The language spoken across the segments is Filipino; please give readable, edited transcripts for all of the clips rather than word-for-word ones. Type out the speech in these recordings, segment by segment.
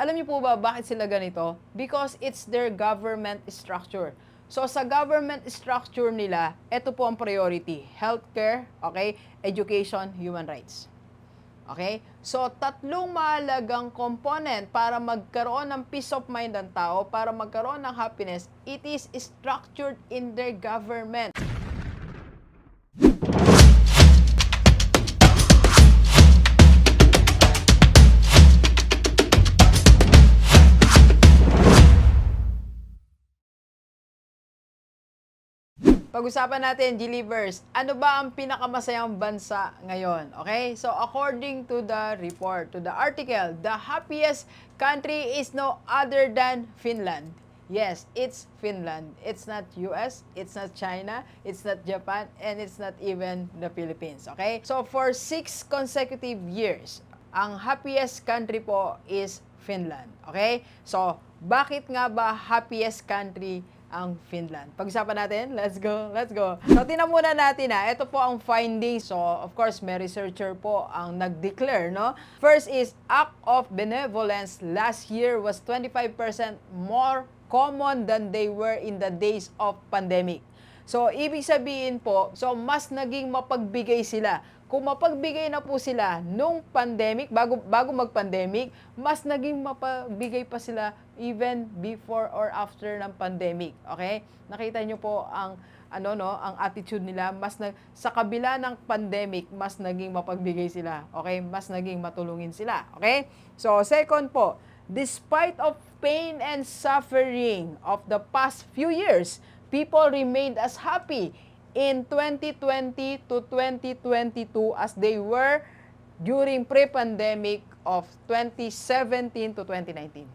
Alam niyo po ba bakit sila ganito? Because it's their government structure. So sa government structure nila, ito po ang priority. Healthcare, okay? Education, human rights. Okay? So, tatlong mahalagang component para magkaroon ng peace of mind ng tao, para magkaroon ng happiness, it is structured in their government. Pag-usapan natin, G-Livers, ano ba ang pinakamasayang bansa ngayon? Okay? So, according to the report, to the article, the happiest country is no other than Finland. Yes, it's Finland. It's not US, it's not China, it's not Japan, and it's not even the Philippines. Okay? So, for 6 consecutive years, ang happiest country po is Finland. Okay? So, bakit nga ba happiest country ang Finland? Pag-usapan natin, let's go, let's go. So, tingnan muna natin ito po ang findings. So, of course, may researcher po ang nag-declare, no? First is, act of benevolence last year was 25% more common than they were in the days of pandemic. So, ibig sabihin po, so mas naging mapagbigay sila. Kung mapagbigay na po sila nung pandemic, bago mag-pandemic, mas naging mapagbigay pa sila even before or after ng pandemic. Okay? Nakita nyo po ang ang attitude nila, sa kabila ng pandemic, mas naging mapagbigay sila. Okay? Mas naging matulungin sila. Okay? So, second po, despite of pain and suffering of the past few years, people remained as happy in 2020 to 2022 as they were during pre-pandemic of 2017 to 2019.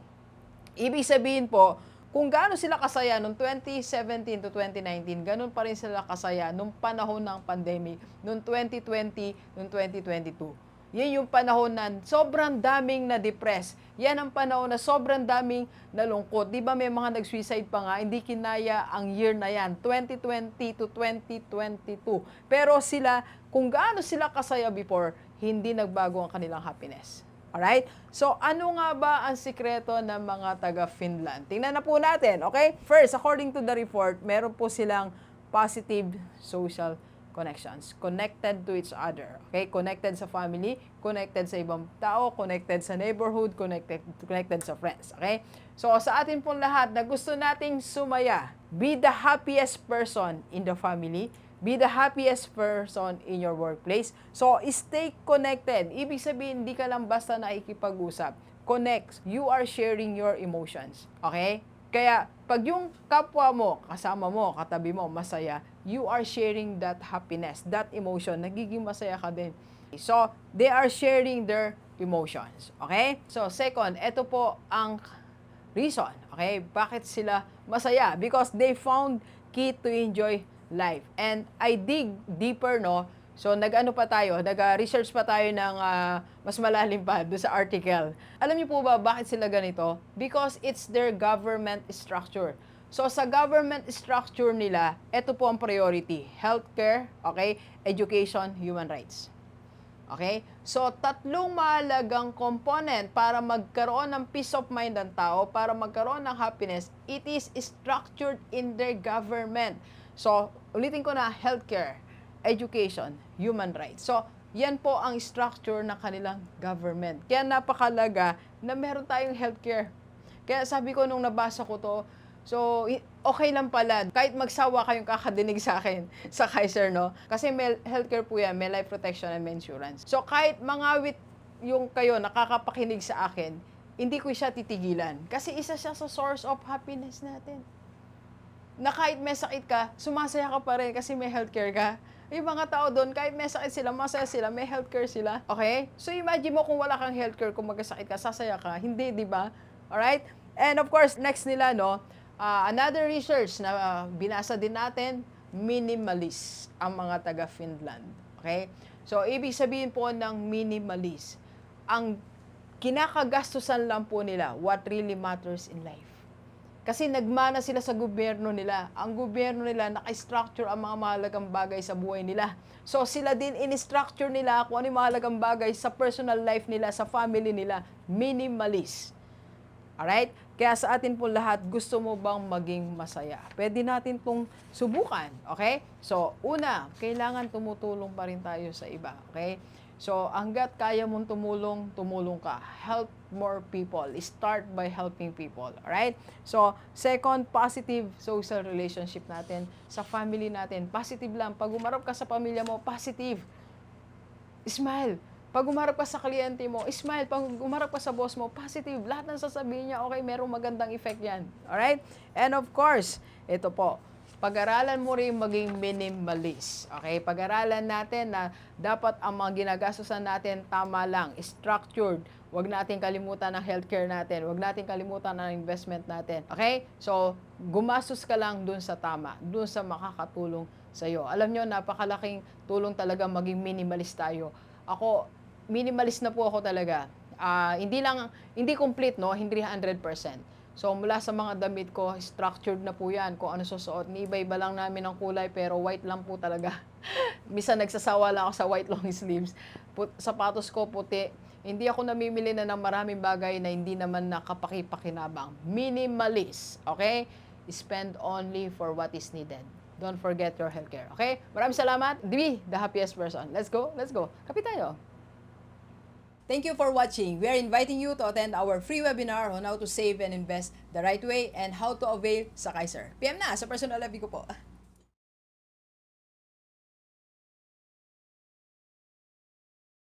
Ibig sabihin po, kung gaano sila kasaya noong 2017 to 2019, ganun pa rin sila kasaya nung panahon ng pandemic, noong 2020, noong 2022. Yan yung panahon na sobrang daming na-depress. Yan ang panahon na sobrang daming nalungkot. Di ba may mga nag-suicide pa nga, hindi kinaya ang year na yan, 2020 to 2022. Pero sila, kung gaano sila kasaya before, hindi nagbago ang kanilang happiness. Alright? So, ano nga ba ang sikreto ng mga taga-Finland? Tingnan na po natin, okay? First, according to the report, meron po silang positive social connections, connected to each other. Okay? Connected sa family, connected sa ibang tao, connected sa neighborhood, connected sa friends. Okay? So, sa atin pong lahat na gusto nating sumaya, be the happiest person in the family, be the happiest person in your workplace. So, stay connected. Ibig sabihin, hindi ka lang basta nakikipag-usap. Connect. You are sharing your emotions. Okay? Kaya, pag yung kapwa mo, kasama mo, katabi mo, masaya, you are sharing that happiness, that emotion, nagiging masaya ka din. So, they are sharing their emotions. Okay? So, second, ito po ang reason. Okay? Bakit sila masaya? Because they found key to enjoy life. And I dig deeper, no? So, nag-research pa tayo ng mas malalim pa doon sa article. Alam niyo po ba bakit sila ganito? Because it's their government structure. So, sa government structure nila, ito po ang priority. Healthcare, okay? Education, human rights. Okay? So, tatlong mahalagang component para magkaroon ng peace of mind ng tao, para magkaroon ng happiness, it is structured in their government. So, ulitin ko na, healthcare, education, human rights. So, yan po ang structure ng kanilang government. Kaya napakalaga na meron tayong healthcare. Kaya sabi ko nung nabasa ko to, so, okay lang pala. Kahit magsawa kayong kakadinig sa akin sa Kaiser, no? Kasi may healthcare po yan, may life protection and may insurance. So, kahit mangawit yung kayo nakakapakinig sa akin, hindi ko siya titigilan. Kasi isa siya sa source of happiness natin. Na kahit may sakit ka, sumasaya ka pa rin kasi may healthcare ka. Yung mga tao doon, kahit may sakit sila, masaya sila, may healthcare sila. Okay? So, imagine mo kung wala kang healthcare, kung magkasakit ka, sasaya ka. Hindi, di ba? Alright? And of course, next nila, no? Another research na binasa din natin, minimalist ang mga taga-Finland. Okay? So, ibig sabihin po ng minimalist, ang kinakagastusan lang po nila, what really matters in life. Kasi nagmana sila sa gobyerno nila. Ang gobyerno nila naka-structure ang mga mahalagang bagay sa buhay nila. So sila din in-structure nila kung ano yung mahalagang bagay sa personal life nila, sa family nila. Minimalist. Alright? Kaya sa atin po lahat, gusto mo bang maging masaya? Pwede natin itong subukan. Okay? So, una, kailangan tumutulong pa rin tayo sa iba. Okay? So, hanggat kaya mong tumulong, tumulong ka. Help more people. Start by helping people. Alright? So, second, positive social relationship natin sa family natin. Positive lang. Pag umarap ka sa pamilya mo, positive. Smile. Pag umarap ka sa kliyente mo, smile. Pag umarap ka sa boss mo, positive. Lahat ng sasabihin niya, okay, merong magandang effect yan. Alright? And of course, ito po, pag-aralan mo rin maging minimalist. Okay? Pag-aralan natin na dapat ang mga ginagastusan natin tama lang, structured. Huwag natin kalimutan ang healthcare natin. Huwag natin kalimutan ang investment natin. Okay? So, gumastos ka lang dun sa tama, dun sa makakatulong sa iyo. Alam nyo, napakalaking tulong talaga maging minimalist tayo. Ako, minimalist na po ako talaga. Hindi complete, no? Hindi 100%. So, mula sa mga damit ko, structured na po yan kung ano susuot. Ni-iba-iba lang namin ang kulay, pero white lang po talaga. Misa nagsasawa lang ako sa white long sleeves. Sapatos ko puti. Hindi ako namimili na ng maraming bagay na hindi naman nakapaki-pakinabang. Minimalist, okay? Spend only for what is needed. Don't forget your healthcare, okay? Maraming salamat. Be the happiest person. Let's go, let's go. Kapi tayo. Thank you for watching. We are inviting you to attend our free webinar on how to save and invest the right way and how to avail sa Kaiser. PM na sa personal FB ko po.